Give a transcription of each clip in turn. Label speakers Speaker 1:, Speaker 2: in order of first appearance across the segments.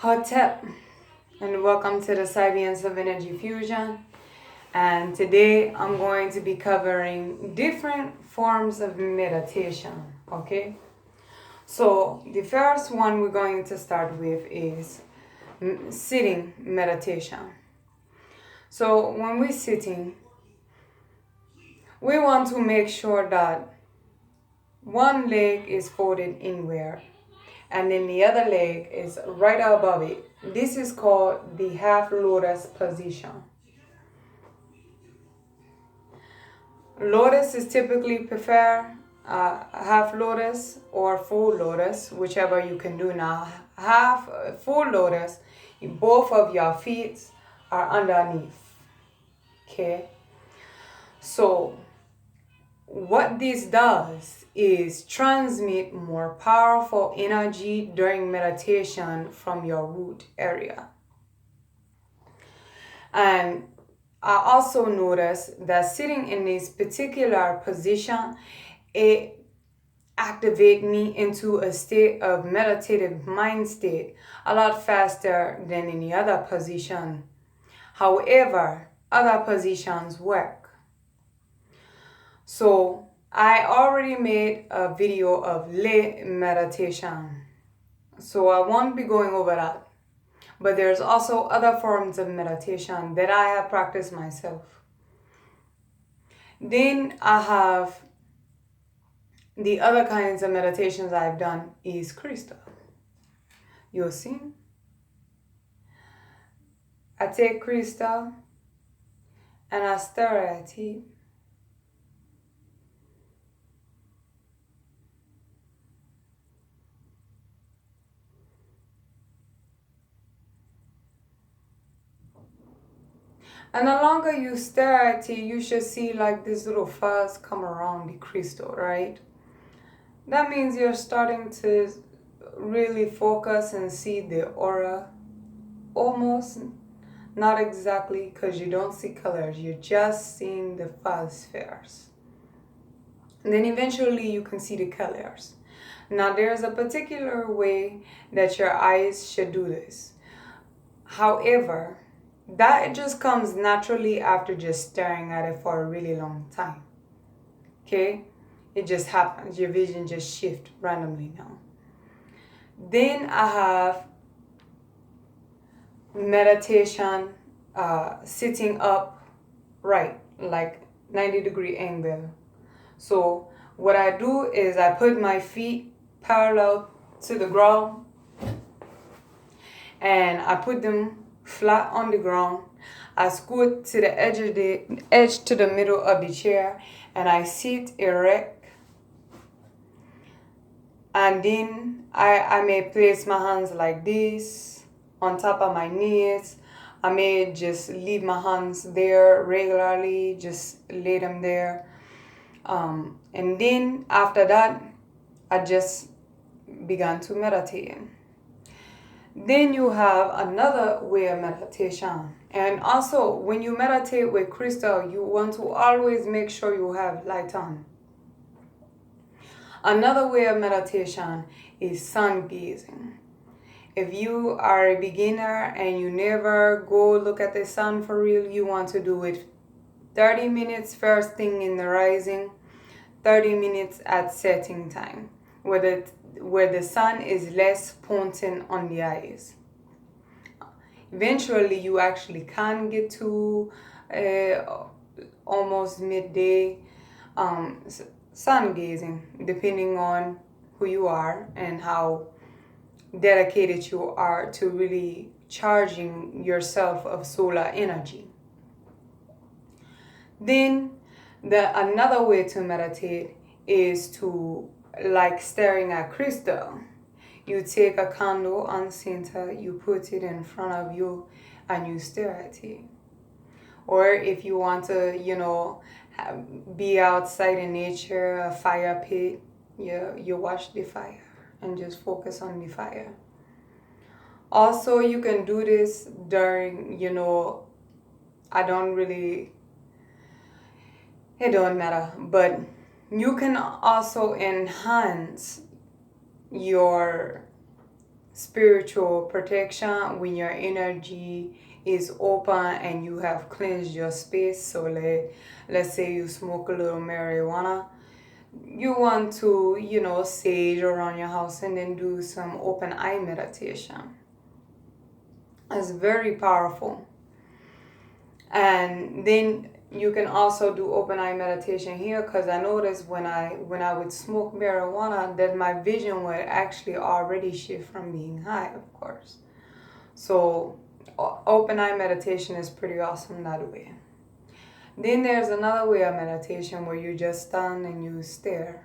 Speaker 1: Hotep, and welcome to the Science of Energy Fusion. And today I'm going to be covering different forms of meditation. Okay, so the first one we're going to start with is sitting meditation. So when we're sitting, we want to make sure that one leg is folded inward and then the other leg is right above it. This is called the half lotus position. Lotus is typically prefer half lotus or full lotus, whichever you can do now. Half full lotus, both of your feet are underneath. Okay, so what this does is transmit more powerful energy during meditation from your root area. And I also noticed that sitting in this particular position, it activate me into a state of meditative mind state a lot faster than any other position. However, other positions work. So I already made a video of lay meditation. So I won't be going over that. But there's also other forms of meditation that I have practiced myself. Then I have the other kinds of meditations I've done is crystal. You'll see. I take crystal and I stare at it. And the longer you stare at it, you should see like this little fuzz come around the crystal, right? That means you're starting to really focus and see the aura. Almost, not exactly, because you don't see colors. You're just seeing the fuzz first. And then eventually you can see the colors. Now there's a particular way that your eyes should do this. However, that just comes naturally after just staring at it for a really long time. Okay? It just happens. Your vision just shifts randomly now. Then I have meditation sitting up right, like 90-degree angle. So what I do is I put my feet parallel to the ground and I put them flat on the ground. I scoot to the edge to the middle of the chair and I sit erect. And then I may place my hands like this on top of my knees. I may just leave my hands there regularly, just lay them there. And then after that, I just began to meditate. Then you have another way of meditation. And also, when you meditate with crystal, you want to always make sure you have light on. Another way of meditation is sun gazing. If you are a beginner and you never go look at the sun for real, you want to do it 30 minutes first thing in the rising, 30 minutes at setting time, where the sun is less potent on the eyes. Eventually, you actually can get to almost midday sun gazing, depending on who you are and how dedicated you are to really charging yourself of solar energy. Then another way to meditate is to like staring at crystal. You take a candle on center, you put it in front of you and you stare at it. Or if you want to, be outside in nature, a fire pit, you watch the fire and just focus on the fire. Also, you can do this during, it don't matter, but you can also enhance your spiritual protection when your energy is open and you have cleansed your space. So let's say you smoke a little marijuana. You want to, sage around your house and then do some open eye meditation. It's very powerful. And then you can also do open eye meditation here, because I noticed when I would smoke marijuana that my vision would actually already shift from being high, of course. So open eye meditation is pretty awesome that way. Then there's another way of meditation where you just stand and you stare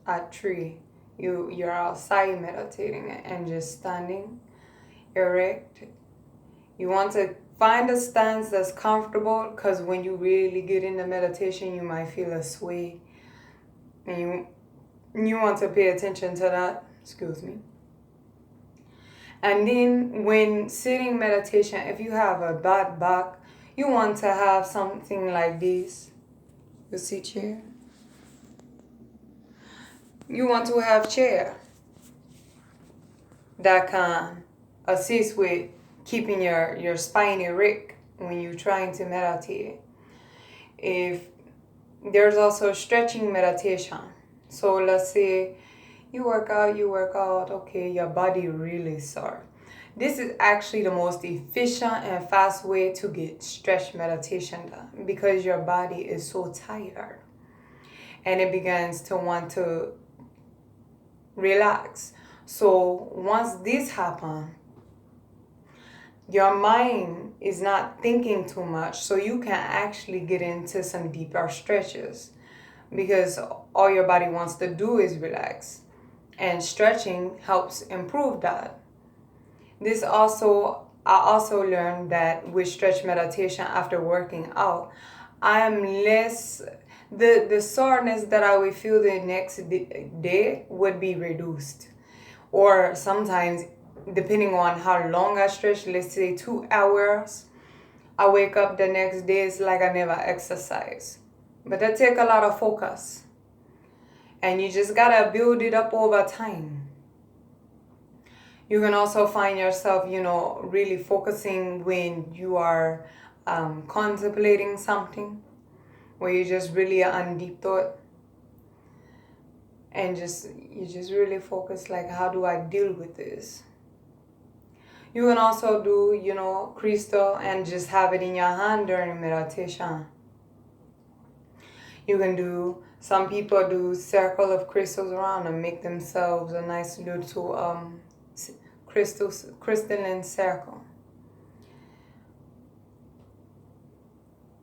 Speaker 1: at tree. You're outside meditating and just standing erect. You want to find a stance that's comfortable, because when you really get into meditation, you might feel a sway. And you want to pay attention to that. Excuse me. And then when sitting meditation, if you have a bad back, you want to have something like this. You see chair? You want to have chair that can assist with keeping your spine erect when you're trying to meditate. If there's also stretching meditation. So let's say you work out, okay, your body really sore. This is actually the most efficient and fast way to get stretch meditation done, because your body is so tired and it begins to want to relax. So once this happens, your mind is not thinking too much, so you can actually get into some deeper stretches, because all your body wants to do is relax, and stretching helps improve that. I also learned that with stretch meditation after working out, I'm less, the soreness that I would feel the next day would be reduced. Or sometimes, depending on how long I stretch, let's say 2 hours, I wake up the next day, it's like I never exercise. But that take a lot of focus. And you just gotta build it up over time. You can also find yourself, really focusing when you are contemplating something, where you just really are on deep thought. And you just really focus, like, how do I deal with this? You can also do, crystal and just have it in your hand during meditation. You can do, some people do circle of crystals around and make themselves a nice little crystalline circle.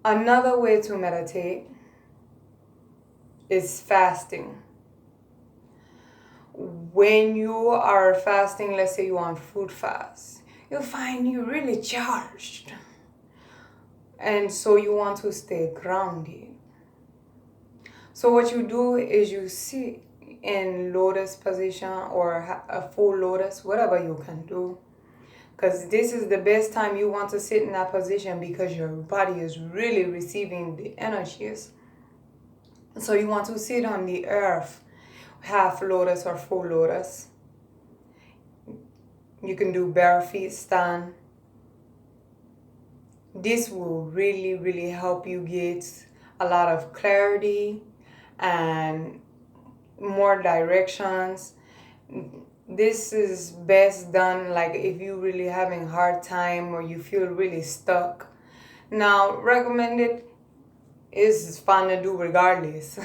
Speaker 1: Another way to meditate is fasting. When you are fasting, let's say you're on food fast, you'll find you're really charged. And so you want to stay grounded. So what you do is you sit in lotus position or a full lotus, whatever you can do. Because this is the best time you want to sit in that position, because your body is really receiving the energies. So you want to sit on the earth, half lotus or full lotus. You can do bare feet stand. This will really, really help you get a lot of clarity and more directions. This is best done like if you're really having a hard time or you feel really stuck. Now, recommended is fun to do regardless.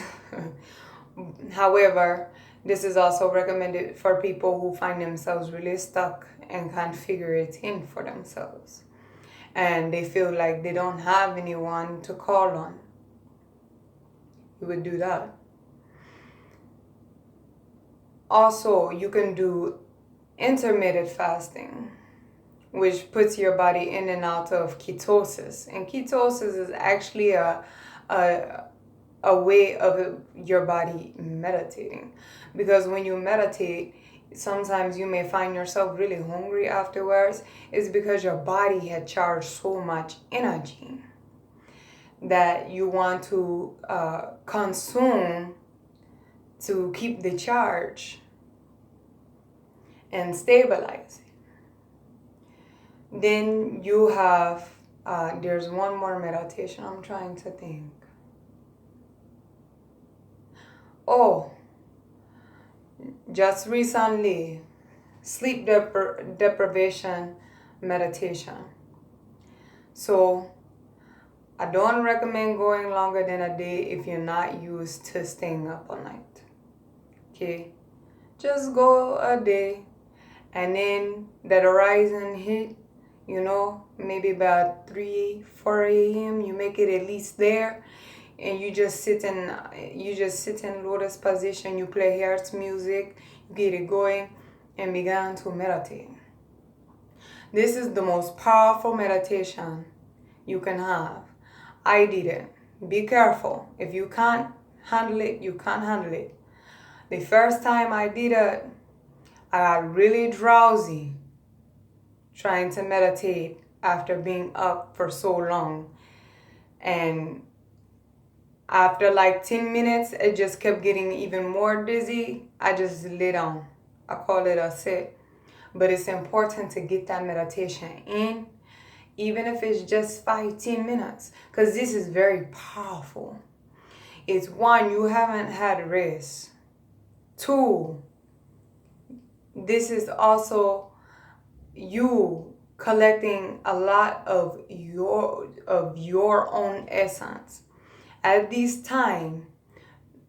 Speaker 1: However, this is also recommended for people who find themselves really stuck and can't figure it in for themselves. And they feel like they don't have anyone to call on. You would do that. Also, you can do intermittent fasting, which puts your body in and out of ketosis. And ketosis is actually a way of your body meditating. Because when you meditate, sometimes you may find yourself really hungry afterwards. It's because your body had charged so much energy that you want to consume to keep the charge. and stabilizing. Then you have, there's one more meditation I'm trying to think. Oh, just recently, sleep deprivation meditation. So I don't recommend going longer than a day if you're not used to staying up all night. Okay? Just go a day, and then that horizon hit, maybe about 3, 4 a.m. You make it at least there, and you just sit in lotus position. You play heart music, you get it going, and begin to meditate. This is the most powerful meditation you can have. I did it. Be careful. If you can't handle it, you can't handle it. The first time I did it, I got really drowsy trying to meditate after being up for so long. And after like 10 minutes, it just kept getting even more dizzy. I just lay down. I call it a sit. But it's important to get that meditation in, even if it's just 5-10 minutes, because this is very powerful. It's one, you haven't had rest. 2, this is also you collecting a lot of your own essence. At this time,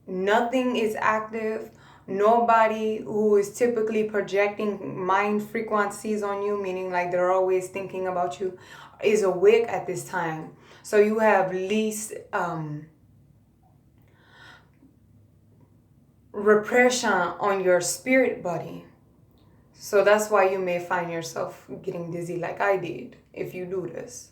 Speaker 1: nothing is active. Nobody who is typically projecting mind frequencies on you, meaning like they're always thinking about you, is awake at this time. So you have least repression on your spirit body. So that's why you may find yourself getting dizzy like I did if you do this.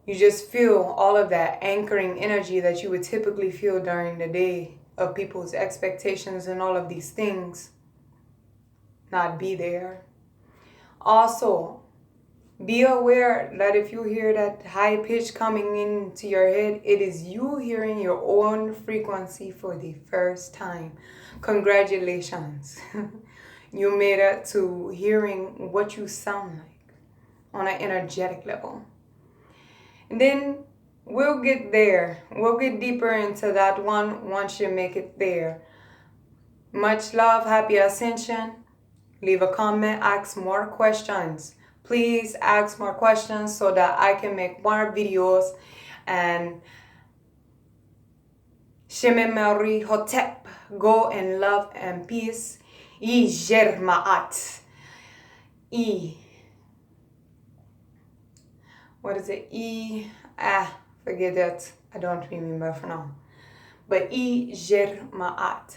Speaker 1: You just feel all of that anchoring energy that you would typically feel during the day of people's expectations and all of these things not be there. Also, be aware that if you hear that high pitch coming into your head, it is you hearing your own frequency for the first time. Congratulations. You made it to hearing what you sound like on an energetic level. And then we'll get there. We'll get deeper into that one once you make it there. Much love. Happy ascension. Leave a comment. Ask more questions. Please ask more questions so that I can make more videos. And Sheme Mary Hotep. Go in love and peace. Ma'at. What is it? Forget that. I don't remember for now. But Ma'at.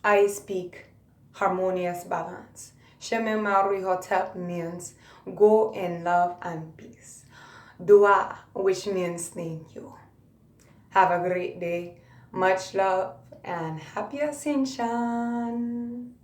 Speaker 1: I speak harmonious balance. Sheme Mary Hotep means go in love and peace. Dua, which means thank you. Have a great day. Much love and happy ascension.